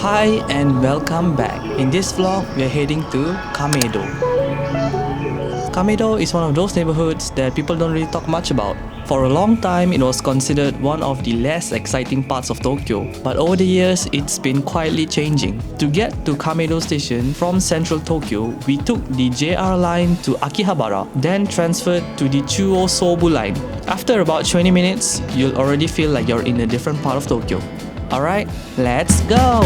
Hi and welcome back. In this vlog, we are heading to Kameido. Kameido is one of those neighborhoods that people don't really talk much about. For a long time, it was considered one of the less exciting parts of Tokyo, but over the years, it's been quietly changing. To get to Kameido Station from central Tokyo, we took the JR line to Akihabara, then transferred to the Chuo Sobu line. After about 20 minutes, you'll already feel like you're in a different part of Tokyo. Alright, let's go!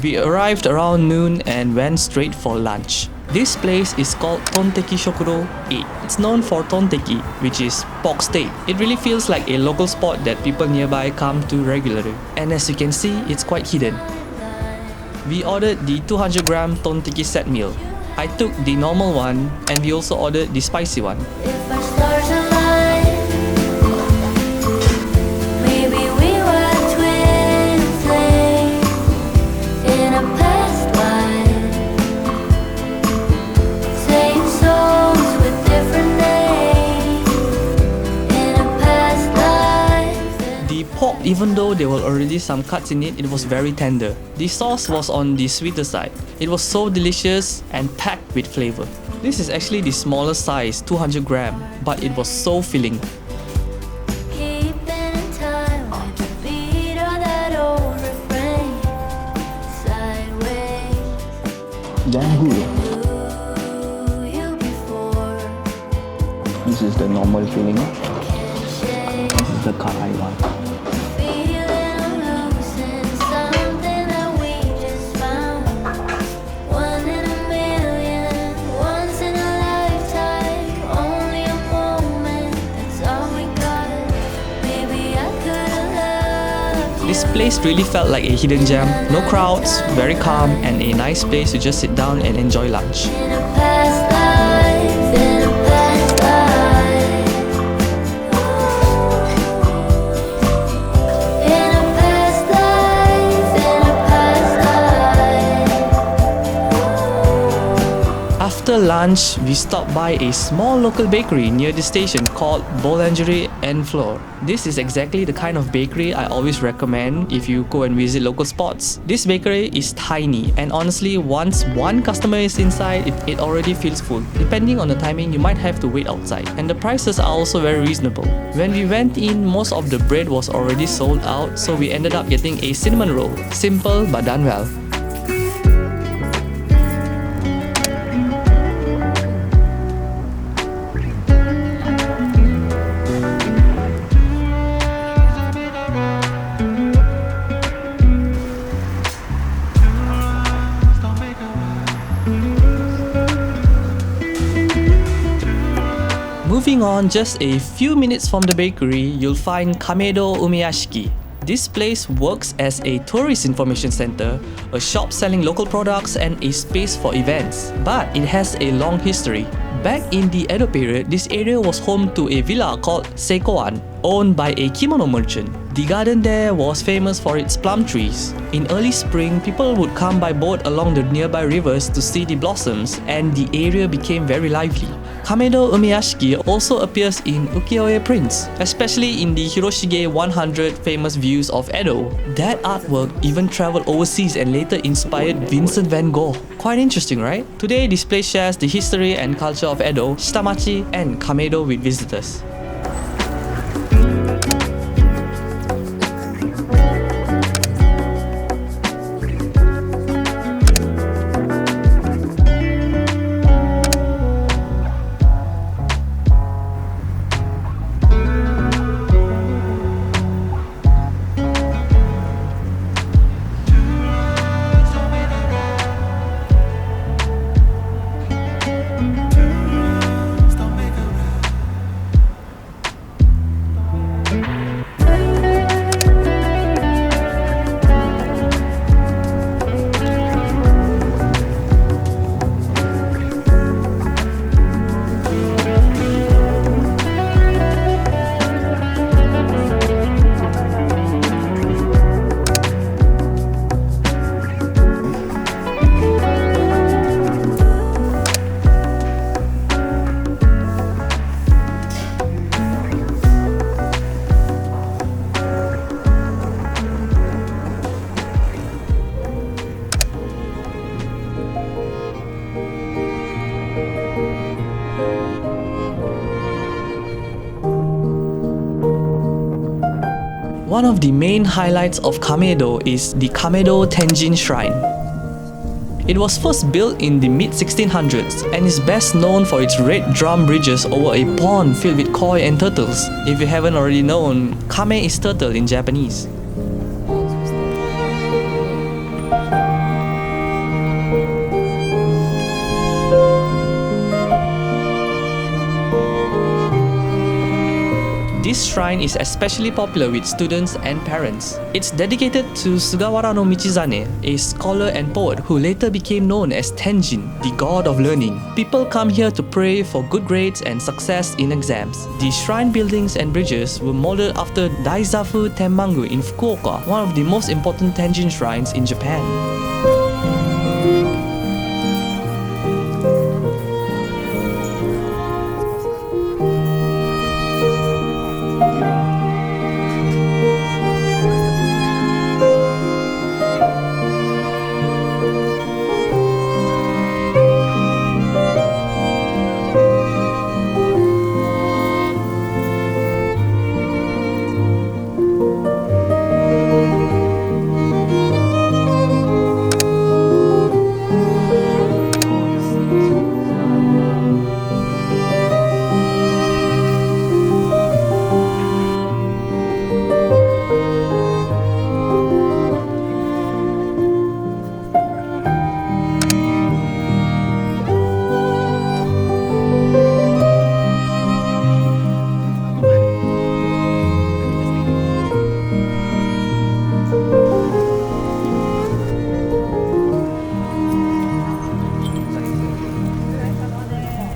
We arrived around noon and went straight for lunch. This place is called Tonteki Shokudo 8. It's known for Tonteki, which is pork steak. It really feels like a local spot that people nearby come to regularly. And as you can see, it's quite hidden. We ordered the 200-gram Tonteki set meal. I took the normal one and we also ordered the spicy one. Even though there were already some cuts in it, it was very tender. The sauce was on the sweeter side. It was so delicious and packed with flavor. This is actually the smallest size, 200 gram, but it was so filling. Damn good. This is the normal filling. This is the karai one. This place really felt like a hidden gem. No crowds, very calm, and a nice place to just sit down and enjoy lunch. After lunch, we stopped by a small local bakery near the station called Boulangerie Enfluer. This is exactly the kind of bakery I always recommend if you go and visit local spots. This bakery is tiny and honestly, once one customer is inside, it already feels full. Depending on the timing, you might have to wait outside. And the prices are also very reasonable. When we went in, most of the bread was already sold out, so we ended up getting a cinnamon roll. Simple but done well. Moving on, just a few minutes from the bakery, you'll find Kameido Umeyashiki. This place works as a tourist information center, a shop selling local products, and a space for events. But it has a long history. Back in the Edo period, this area was home to a villa called Seikoan, owned by a kimono merchant. The garden there was famous for its plum trees. In early spring, people would come by boat along the nearby rivers to see the blossoms, and the area became very lively. Kameido Umeyashiki also appears in ukiyo-e prints, especially in the Hiroshige 100 famous views of Edo. That artwork even traveled overseas and later inspired Vincent van Gogh. Quite interesting, right? Today, this place shares the history and culture of Edo, Shitamachi, and Kameido with visitors. One of the main highlights of Kameido is the Kameido Tenjin Shrine. It was first built in the mid-1600s and is best known for its red drum bridges over a pond filled with koi and turtles. If you haven't already known, kame is turtle in Japanese. This shrine is especially popular with students and parents. It's dedicated to Sugawara no Michizane, a scholar and poet who later became known as Tenjin, the god of learning. People come here to pray for good grades and success in exams. The shrine buildings and bridges were modeled after Daizafu Tenmangu in Fukuoka, one of the most important Tenjin shrines in Japan.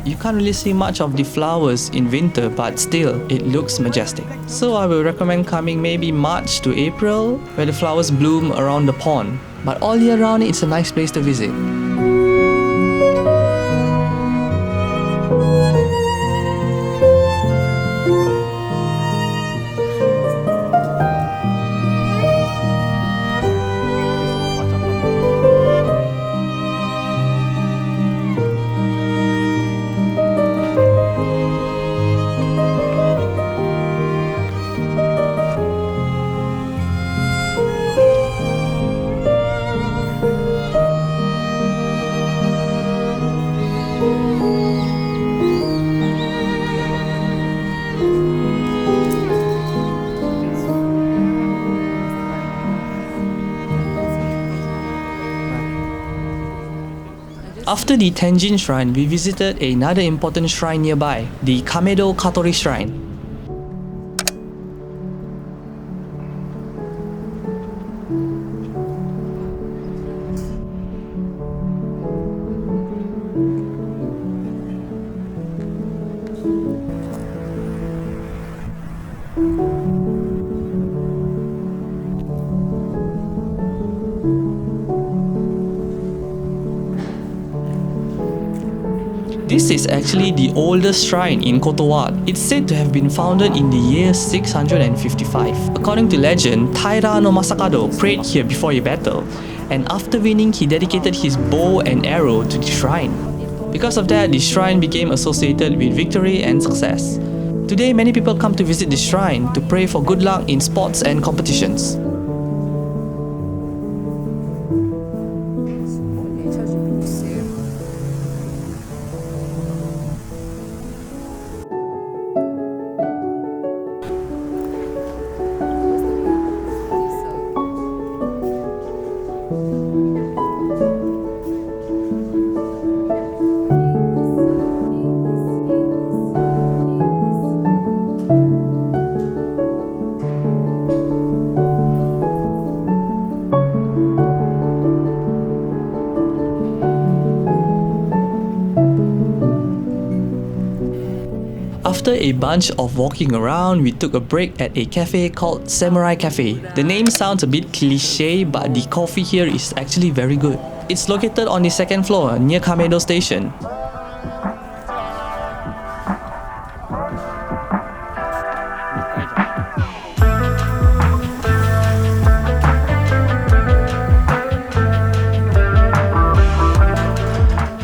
You can't really see much of the flowers in winter, but still, it looks majestic. So I will recommend coming maybe March to April, where the flowers bloom around the pond. But all year round, it's a nice place to visit. After the Tenjin Shrine, we visited another important shrine nearby, the Kameido Katori Shrine. This is actually the oldest shrine in Kotowa. It's said to have been founded in the year 655. According to legend, Taira no Masakado prayed here before a battle, and after winning, he dedicated his bow and arrow to the shrine. Because of that, the shrine became associated with victory and success. Today, many people come to visit the shrine to pray for good luck in sports and competitions. After a bunch of walking around, we took a break at a cafe called Samurai Cafe. The name sounds a bit cliche, but the coffee here is actually very good. It's located on the second floor near Kameido Station.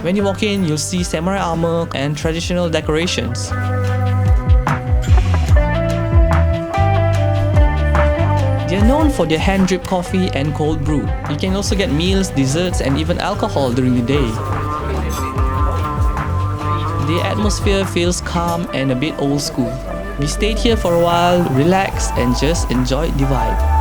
When you walk in, you'll see samurai armor and traditional decorations. They're known for their hand-drip coffee and cold brew. You can also get meals, desserts, and even alcohol during the day. The atmosphere feels calm and a bit old school. We stayed here for a while, relaxed, and just enjoyed the vibe.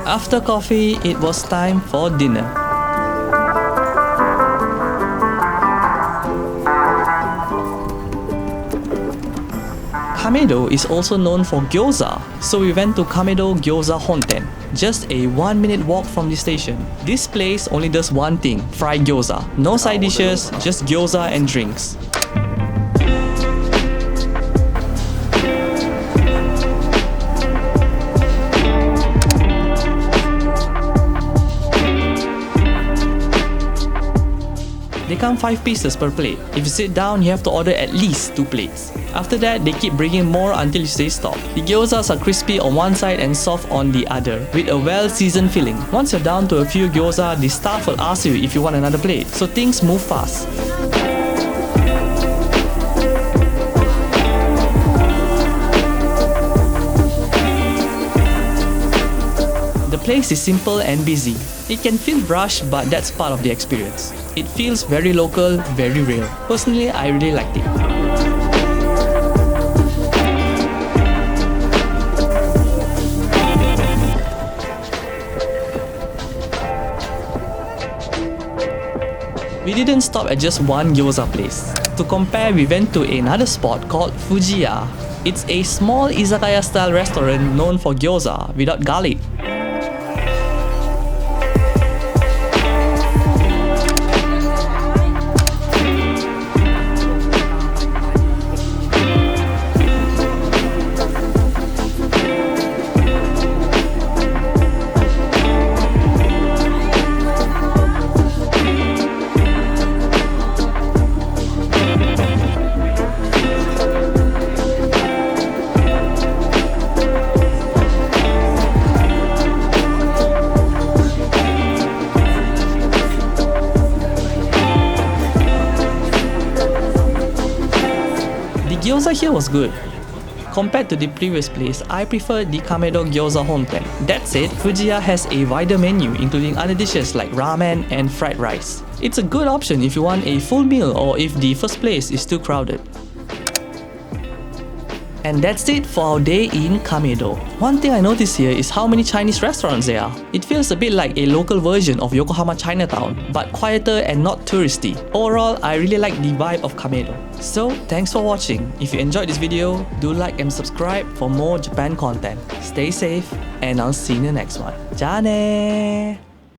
After coffee, it was time for dinner. Kameido is also known for gyoza, so we went to Kameido Gyoza Honten, just a 1-minute walk from the station. This place only does one thing, fry gyoza. No side dishes, just gyoza and drinks. They come 5 pieces per plate. If you sit down, you have to order at least 2 plates. After that, they keep bringing more until you say stop. The gyozas are crispy on one side and soft on the other, with a well-seasoned filling. Once you're down to a few gyoza, the staff will ask you if you want another plate, so things move fast. The place is simple and busy. It can feel rushed, but that's part of the experience. It feels very local, very real. Personally, I really liked it. We didn't stop at just one gyoza place. To compare, we went to another spot called Fujii-ya. It's a small izakaya style restaurant known for gyoza without garlic. The gyoza here was good. Compared to the previous place, I preferred the Kameido Gyoza Honten. That said, Fujii-ya has a wider menu including other dishes like ramen and fried rice. It's a good option if you want a full meal or if the first place is too crowded. And that's it for our day in Kameido. One thing I noticed here is how many Chinese restaurants there are. It feels a bit like a local version of Yokohama Chinatown, but quieter and not touristy. Overall, I really like the vibe of Kameido. So, thanks for watching. If you enjoyed this video, do like and subscribe for more Japan content. Stay safe, and I'll see you in the next one. Ja ne!